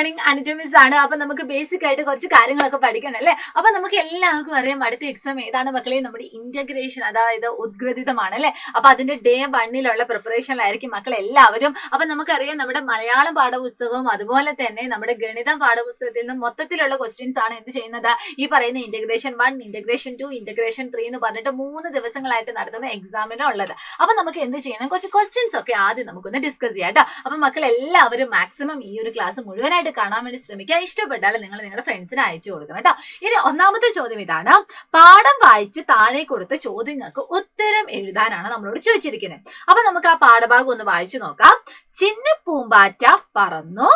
Learning അനറ്റമിക്സ് ആണ്. അപ്പൊ നമുക്ക് ബേസിക് ആയിട്ട് കുറച്ച് കാര്യങ്ങളൊക്കെ പഠിക്കണം അല്ലേ. അപ്പൊ നമുക്ക് എല്ലാവർക്കും അറിയാം അടുത്ത എക്സാം ഏതാണ് മക്കളെ, നമ്മുടെ ഇന്റഗ്രേഷൻ, അതായത് ഉദ്ഗ്രഥിതമാണ് അല്ലെ. അപ്പൊ അതിന്റെ ഡേ 1 പ്രിപ്പറേഷനിലായിരിക്കും മക്കൾ എല്ലാവരും. അപ്പൊ നമുക്കറിയാം നമ്മുടെ മലയാളം പാഠപുസ്തകവും അതുപോലെ തന്നെ നമ്മുടെ ഗണിതം പാഠപുസ്തകത്തിൽ നിന്നും മൊത്തത്തിലുള്ള ക്വസ്റ്റ്യൻസ് ആണ് എന്ത് ചെയ്യുന്നത്, ഈ പറയുന്ന ഇന്റഗ്രേഷൻ 1, ഇന്റഗ്രേഷൻ 2, ഇന്റഗ്രേഷൻ 3 എന്ന് പറഞ്ഞിട്ട് 3 ദിവസങ്ങളായിട്ട് നടത്തുന്ന എക്സാമിനുള്ളത്. അപ്പൊ നമുക്ക് എന്ത് ചെയ്യണം, കുറച്ച് ക്വസ്റ്റ്യൻസ് ഒക്കെ ആദ്യം നമുക്കൊന്ന് ഡിസ്കസ് ചെയ്യാം കേട്ടോ. അപ്പൊ മക്കൾ എല്ലാവരും മാക്സിമം ഈ ഒരു ക്ലാസ് മുഴുവനായിട്ട് കാണാൻ വേണ്ടി ശ്രമിക്കുക. ഇഷ്ടപ്പെട്ടാൽ നിങ്ങൾ നിങ്ങളുടെ ഫ്രണ്ട്സിന് അയച്ചു കൊടുക്കണം കേട്ടോ. ഇനി ഒന്നാമത്തെ ചോദ്യം ഇതാണ്, പാഠം വായിച്ച് താഴെ കൊടുത്ത ചോദ്യങ്ങൾക്ക് ഉത്തരം എഴുതാനാണ് നമ്മളോട് ചോദിച്ചിരിക്കുന്നത്. അപ്പൊ നമുക്ക് ആ പാഠഭാഗം ഒന്ന് വായിച്ചു നോക്കാം. ചിന്നപ്പൂമ്പാറ്റ പറന്നു,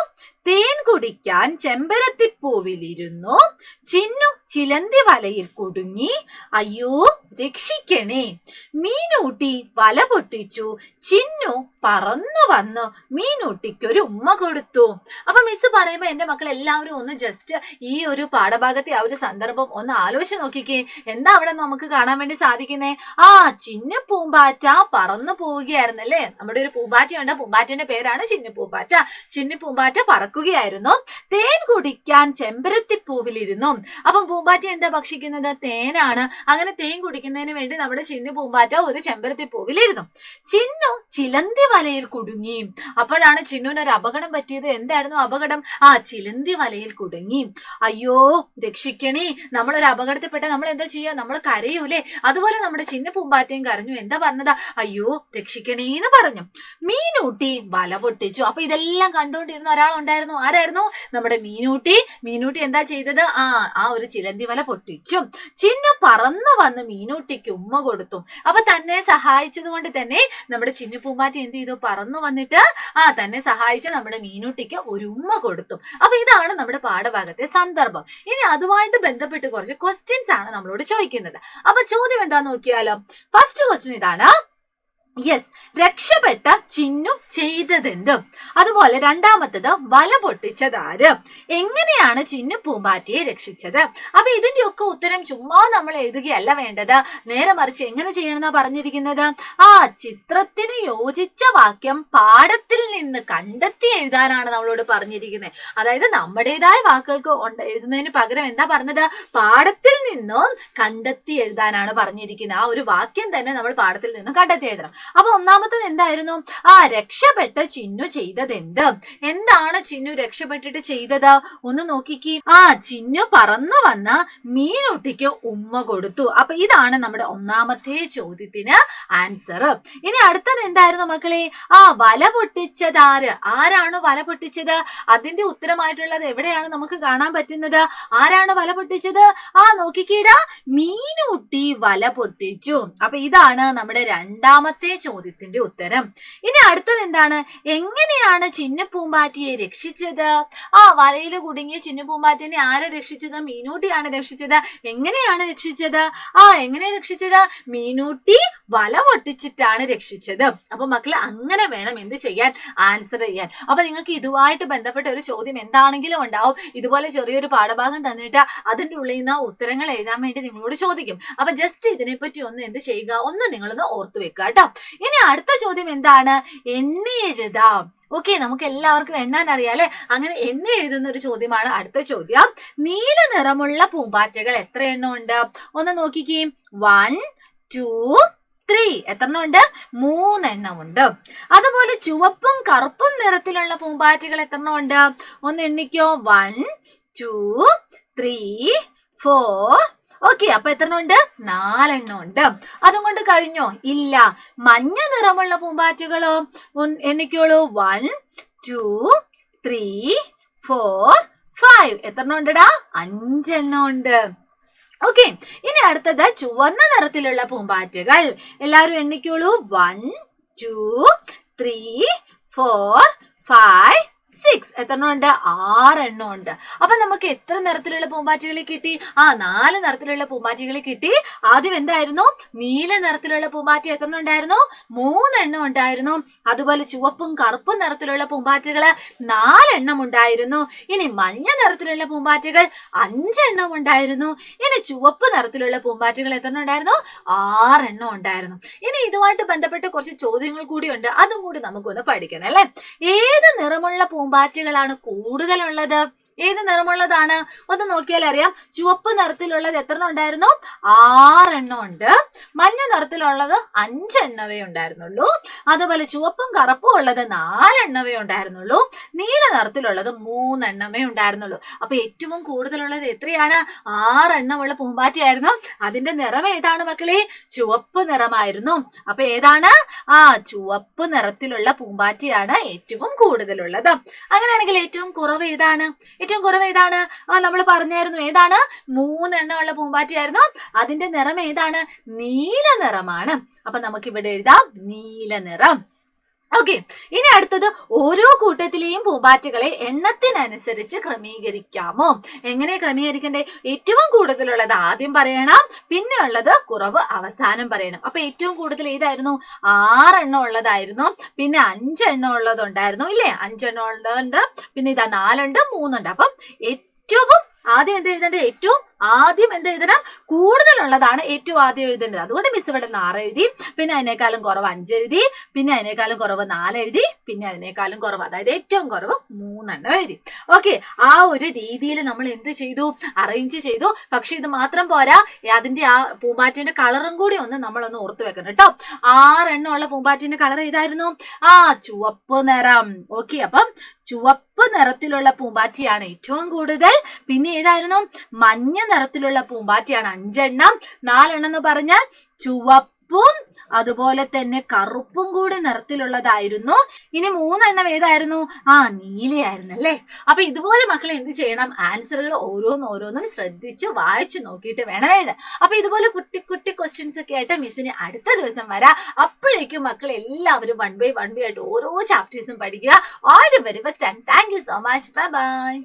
തേൻ കുടിക്കാൻ ചെമ്പരത്തിപ്പൂവിലിരുന്നു, ചിന്നു ചിലന്തി വലയിൽ കുടുങ്ങി, അയ്യോ രക്ഷിക്കണേ, മീനൂട്ടി വല പൊട്ടിച്ചു, ചിന്നു പറന്നു വന്നു മീനൂട്ടിക്കൊരു ഉമ്മ കൊടുത്തു. അപ്പൊ മിസ് പറയുമ്പോ എന്റെ മക്കൾ എല്ലാവരും ഒന്ന് ജസ്റ്റ് ഈ ഒരു പാഠഭാഗത്തെ ആ ഒരു സന്ദർഭം ഒന്ന് ആലോചിച്ച് നോക്കിക്കേ. എന്താ അവിടെ നമുക്ക് കാണാൻ വേണ്ടി സാധിക്കുന്നേ? ആ ചിന്നു പൂമ്പാറ്റ പറന്നു പോവുകയായിരുന്നല്ലേ. നമ്മുടെ ഒരു പൂമ്പാറ്റയുണ്ട്, പൂമ്പാറ്റന്റെ പേരാണ് ചിന്നു പൂമ്പാറ്റ. ചിന്നു പൂമ്പാറ്റ പറക്കുകയായിരുന്നു. തേൻ കുടിക്കാൻ ചെമ്പരത്തിപ്പൂവിലിരുന്നു. അപ്പം പൂമ്പാറ്റ എന്താ ഭക്ഷിക്കുന്നത്? തേനാണ്. അങ്ങനെ തേൻ കുടിക്കുന്നതിന് വേണ്ടി നമ്മുടെ ചിന്നു പൂമ്പാറ്റ ഒരു ചെമ്പരത്തിപ്പൂവിലിരുന്നു. ചിന്നു ചിലന്തി വലയിൽ കുടുങ്ങി. അപ്പോഴാണ് ചിന്നുവിന് ഒരു അപകടം പറ്റിയത്. എന്തായിരുന്നു അപകടം? ആ ചിലന്തി വലയിൽ കുടുങ്ങി. അയ്യോ രക്ഷിക്കണേ, നമ്മളൊരു അപകടത്തിൽപ്പെട്ട നമ്മൾ എന്താ ചെയ്യാ, നമ്മൾ കരയൂലേ. അതുപോലെ നമ്മുടെ ചിന്നു പൂമ്പാറ്റയും കരഞ്ഞു. എന്താ പറഞ്ഞത്? അയ്യോ രക്ഷിക്കണേ എന്ന് പറഞ്ഞു. മീനൂട്ടി വല പൊട്ടിച്ചു. അപ്പൊ ഇതെല്ലാം കണ്ടുകൊണ്ടിരുന്ന ഒരാളുണ്ടായിരുന്നു. ആരായിരുന്നു? നമ്മുടെ മീനൂട്ടി. മീനൂട്ടി എന്താ ചെയ്തത്? ആ ഒരു ചിലന്തി വല പൊട്ടിച്ചു. ചിന്നു പറന്നു വന്ന് മീനൂട്ടിക്ക് ഉമ്മ കൊടുത്തു. അപ്പൊ തന്നെ സഹായിച്ചത് കൊണ്ട് തന്നെ നമ്മുടെ ചിന്നു പൂമ്പാറ്റ എന്ത് ചെയ്തു? പറന്നു വന്നിട്ട് തന്നെ സഹായിച്ച നമ്മുടെ മീനൂട്ടിക്ക് ഒരു ഉമ്മ കൊടുത്തു. അപ്പൊ ഇതാണ് നമ്മുടെ പാഠഭാഗത്തെ സന്ദർഭം. ഇനി അതുമായിട്ട് ബന്ധപ്പെട്ട് കുറച്ച് ക്വസ്റ്റ്യൻസ് ആണ് നമ്മളോട് ചോദിക്കുന്നത്. അപ്പൊ ചോദ്യം എന്താന്ന് നോക്കിയാലോ. ഫസ്റ്റ് ക്വസ്റ്റ്യൻ ഇതാണ്, യെസ്, രക്ഷപ്പെട്ട ചിന്നു ചെയ്തതെന്ത്? അതുപോലെ രണ്ടാമത്തത്, വല പൊട്ടിച്ചതാര്? എങ്ങനെയാണ് ചിന്നു പൂമ്പാറ്റയെ രക്ഷിച്ചത്? അപ്പൊ ഇതിന്റെ ഒക്കെ ഉത്തരം ചുമ്മാ നമ്മൾ എഴുതുകയല്ല വേണ്ടത്, നേരെ മറിച്ച് എങ്ങനെ ചെയ്യണമെന്നാ പറഞ്ഞിരിക്കുന്നത്? ചിത്രത്തിന് യോജിച്ച വാക്യം പാഠത്തിൽ നിന്ന് കണ്ടെത്തി എഴുതാനാണ് നമ്മളോട് പറഞ്ഞിരിക്കുന്നത്. അതായത് നമ്മുടേതായ വാക്കുകൾക്ക് എഴുതുന്നതിന് പകരം എന്താ പറഞ്ഞത്? പാഠത്തിൽ നിന്നും കണ്ടെത്തി എഴുതാനാണ് പറഞ്ഞിരിക്കുന്നത്. ആ ഒരു വാക്യം തന്നെ നമ്മൾ പാഠത്തിൽ നിന്നും കണ്ടെത്തി എഴുതണം. അപ്പൊ ഒന്നാമത്തത് എന്തായിരുന്നു? രക്ഷപ്പെട്ട ചിന്നു ചെയ്തതെന്ത്? എന്താണ് ചിന്നു രക്ഷപ്പെട്ടിട്ട് ചെയ്തത്? ഒന്ന് നോക്കിക്കേ. ചിന്നു പറന്നു വന്ന മീനൂട്ടിക്ക് ഉമ്മ കൊടുത്തു. അപ്പൊ ഇതാണ് നമ്മുടെ ഒന്നാമത്തെ ചോദ്യത്തിന് ആൻസർ. ഇനി അടുത്തത് എന്തായിരുന്നു മക്കളെ? വല പൊട്ടിച്ചതാര്? ആരാണ് വല പൊട്ടിച്ചത്? അതിന്റെ ഉത്തരമായിട്ടുള്ളത് എവിടെയാണ് നമുക്ക് കാണാൻ പറ്റുന്നത്? ആരാണ് വല പൊട്ടിച്ചത്? നോക്കിക്കീടാ, മീനൂട്ടി വല പൊട്ടിച്ചു. അപ്പൊ ഇതാണ് നമ്മുടെ രണ്ടാമത്തെ ചോദ്യത്തിന്റെ ഉത്തരം. ഇനി അടുത്തത് എന്താണ്? എങ്ങനെയാണ് ചിന്നു പൂമ്പാറ്റയെ രക്ഷിച്ചത്? വലയിൽ കുടുങ്ങിയ ചിന്നു പൂമ്പാറ്റനെ ആരെ രക്ഷിച്ചത്? മീനൂട്ടിയാണ് രക്ഷിച്ചത്. എങ്ങനെയാണ് രക്ഷിച്ചത്? എങ്ങനെ രക്ഷിച്ചത്? മീനൂട്ടി വല പൊട്ടിച്ചിട്ടാണ് രക്ഷിച്ചത്. അപ്പൊ മക്കളെ അങ്ങനെ വേണം എന്ത് ചെയ്യാൻ? ആൻസർ ചെയ്യാൻ. അപ്പൊ നിങ്ങൾക്ക് ഇതുമായിട്ട് ബന്ധപ്പെട്ട ഒരു ചോദ്യം എന്താണെങ്കിലും ഉണ്ടാവും. ഇതുപോലെ ചെറിയൊരു പാഠഭാഗം തന്നിട്ട് അതിന്റെ ഉള്ളിൽ നിന്ന് ഉത്തരങ്ങൾ എഴുതാൻ വേണ്ടി നിങ്ങളോട് ചോദിക്കും. അപ്പൊ ജസ്റ്റ് ഇതിനെപ്പറ്റി ഒന്ന് എന്ത് ചെയ്യുക, ഒന്ന് നിങ്ങളൊന്ന് ഓർത്തു വെക്കുക കേട്ടോ. ഇനി അടുത്ത ചോദ്യം എന്താണ്? എണ്ണി എഴുതാം. ഓക്കെ, നമുക്ക് എല്ലാവർക്കും എണ്ണാൻ അറിയാലേ. അങ്ങനെ എണ്ണി എഴുതുന്ന ഒരു ചോദ്യമാണ് അടുത്ത ചോദ്യം. നീല നിറമുള്ള പൂമ്പാറ്റകൾ എത്ര എണ്ണം ഉണ്ട്? ഒന്ന് നോക്കിക്കേ. 1, 2, 3. എത്ര എണ്ണം ഉണ്ട്? 3 എണ്ണം ഉണ്ട്. അതുപോലെ ചുവപ്പും കറുപ്പും നിറത്തിലുള്ള പൂമ്പാറ്റകൾ എത്ര എണ്ണം ഉണ്ട്? ഒന്ന് എണ്ണിക്കോ. 1, 2, 3, 4. ഓക്കെ, അപ്പൊ എത്ര എണ്ണം ഉണ്ട്? 4 എണ്ണം ഉണ്ട്. അതും കൊണ്ട് കഴിഞ്ഞോ? ഇല്ല. മഞ്ഞ നിറമുള്ള പൂമ്പാറ്റകളോ? എണ്ണിക്കോളൂ. 1, 2, 3, 4, 5. എത്ര എണ്ണം ഉണ്ടടാ? 5 എണ്ണം ഉണ്ട്. ഓക്കെ, ഇനി അടുത്തത് ചുവന്ന നിറത്തിലുള്ള പൂമ്പാറ്റകൾ. എല്ലാവരും എണ്ണിക്കോളൂ. 1, 2, 3, 4, 5, 6. എത്ര എണ്ണം ഉണ്ട്? 6 എണ്ണം ഉണ്ട്. അപ്പൊ നമുക്ക് എത്ര നിറത്തിലുള്ള പൂമ്പാറ്റകളെ കിട്ടി? 4 നിറത്തിലുള്ള പൂമ്പാറ്റകളെ കിട്ടി. ആദ്യം എന്തായിരുന്നു? നീല നിറത്തിലുള്ള പൂമ്പാറ്റ എത്ര എണ്ണം ഉണ്ടായിരുന്നു? 3 എണ്ണം ഉണ്ടായിരുന്നു. അതുപോലെ ചുവപ്പും കറുപ്പും നിറത്തിലുള്ള പൂമ്പാറ്റകള് 4 എണ്ണം ഉണ്ടായിരുന്നു. ഇനി മഞ്ഞ നിറത്തിലുള്ള പൂമ്പാറ്റകൾ 5 എണ്ണം ഉണ്ടായിരുന്നു. ഇനി ചുവപ്പ് നിറത്തിലുള്ള പൂമ്പാറ്റകൾ എത്ര എണ്ണം ഉണ്ടായിരുന്നു? 6 എണ്ണം ഉണ്ടായിരുന്നു. ഇനി ഇതുമായിട്ട് ബന്ധപ്പെട്ട് കുറച്ച് ചോദ്യങ്ങൾ കൂടി ഉണ്ട്, അതും കൂടി നമുക്കൊന്ന് പഠിക്കണം അല്ലെ. ഏത് നിറമുള്ള പൂമ്പാറ്റകളാണ് കൂടുതലുള്ളത്? ഏത് നിറമുള്ളതാണ്? ഒന്ന് നോക്കിയാൽ അറിയാം. ചുവപ്പ് നിറത്തിലുള്ളത് എത്ര ഉണ്ടായിരുന്നു? 6 എണ്ണം ഉണ്ട്. മഞ്ഞ നിറത്തിലുള്ളത് 5 എണ്ണവേ ഉണ്ടായിരുന്നുള്ളൂ. അതുപോലെ ചുവപ്പും കറുപ്പും ഉള്ളത് 4 എണ്ണവേ ഉണ്ടായിരുന്നുള്ളൂ. നീല നിറത്തിലുള്ളത് 3 എണ്ണമേ ഉണ്ടായിരുന്നുള്ളൂ. അപ്പൊ ഏറ്റവും കൂടുതലുള്ളത് എത്രയാണ്? 6 എണ്ണമുള്ള പൂമ്പാറ്റയായിരുന്നു. അതിന്റെ നിറം ഏതാണ് മക്കളെ? ചുവപ്പ് നിറമായിരുന്നു. അപ്പൊ ഏതാണ്? ചുവപ്പ് നിറത്തിലുള്ള പൂമ്പാറ്റയാണ് ഏറ്റവും കൂടുതലുള്ളത്. അങ്ങനെയാണെങ്കിൽ ഏറ്റവും കുറവ് ഏതാണ്? ഏറ്റവും കുറവ് ഏതാണ്? നമ്മൾ പറഞ്ഞായിരുന്നു. ഏതാണ്? 3 എണ്ണമുള്ള പൂമ്പാറ്റയായിരുന്നു. അതിന്റെ നിറം ഏതാണ്? നീല നിറമാണ്. അപ്പൊ നമുക്ക് ഇവിടെ എഴുതാം നീല നിറം. ഓക്കെ, ഇനി അടുത്തത് ഓരോ കൂട്ടത്തിലെയും പൂമ്പാറ്റകളെ എണ്ണത്തിനനുസരിച്ച് ക്രമീകരിക്കാമോ? എങ്ങനെ ക്രമീകരിക്കണ്ടേ? ഏറ്റവും കൂടുതലുള്ളത് ആദ്യം പറയണം, പിന്നെ ഉള്ളത് കുറവ് അവസാനം പറയണം. അപ്പൊ ഏറ്റവും കൂടുതൽ ഏതായിരുന്നു? 6 എണ്ണം ഉള്ളതായിരുന്നു. പിന്നെ 5 എണ്ണം ഉള്ളതുണ്ടായിരുന്നു ഇല്ലേ? 5 എണ്ണം ഉള്ളതുണ്ട്. പിന്നെ ഇതാ 4 ഉണ്ട്, 3 ഉണ്ട്. അപ്പം ഏറ്റവും ആദ്യം എന്ത് എഴുതേണ്ടത്? ഏറ്റവും ആദ്യം എന്തെഴുതണം? കൂടുതലുള്ളതാണ് ഏറ്റവും ആദ്യം എഴുതേണ്ടത്. അതുകൊണ്ട് മിസ് ഇവിടെ 6 എഴുതി. പിന്നെ അതിനേക്കാളും കുറവ് 5 എഴുതി. പിന്നെ അതിനേക്കാളും കുറവ് 4 എഴുതി. പിന്നെ അതിനേക്കാളും കുറവ്, അതായത് ഏറ്റവും കുറവ് 3 എണ്ണം എഴുതി. ഓക്കെ, ആ ഒരു രീതിയിൽ നമ്മൾ എന്ത് ചെയ്തു? അറേഞ്ച് ചെയ്തു. പക്ഷെ ഇത് മാത്രം പോരാ, അതിന്റെ ആ പൂമ്പാറ്റന്റെ കളറും കൂടി നമ്മളൊന്ന് ഓർത്ത് വെക്കണം കേട്ടോ. 6 എണ്ണം ഉള്ള പൂമ്പാറ്റന്റെ കളർ ഏതായിരുന്നു? ചുവപ്പ് നിറം. ഓക്കെ, അപ്പം ചുവപ്പ് നിറത്തിലുള്ള പൂമ്പാറ്റയാണ് ഏറ്റവും കൂടുതൽ. പിന്നെ ഏതായിരുന്നു? മഞ്ഞ നിറത്തിലുള്ള പൂമ്പാറ്റയാണ് 5 എണ്ണം. 4 എണ്ണം എന്ന് പറഞ്ഞാൽ ചുവപ്പും അതുപോലെ തന്നെ കറുപ്പും കൂടി നിറത്തിലുള്ളതായിരുന്നു. ഇനി 3 എണ്ണം ഏതായിരുന്നു? നീലയായിരുന്നു അല്ലേ? അപ്പൊ ഇതുപോലെ മക്കളെ എന്ത് ചെയ്യണം? ആൻസറുകൾ ഓരോന്നും ശ്രദ്ധിച്ച് വായിച്ചു നോക്കിയിട്ട് വേണം എഴുതാൻ. അപ്പൊ ഇതുപോലെ കുട്ടി കുട്ടി ക്വസ്റ്റ്യൻസ് ഒക്കെ ആയിട്ട് മിസ്സിന് അടുത്ത ദിവസം വരാം. അപ്പോഴേക്കും മക്കൾ എല്ലാവരും 1 by 1 ആയിട്ട് ഓരോ ചാപ്റ്റേഴ്സും പഠിക്കുക. All the very best and thank you so much. Bye bye.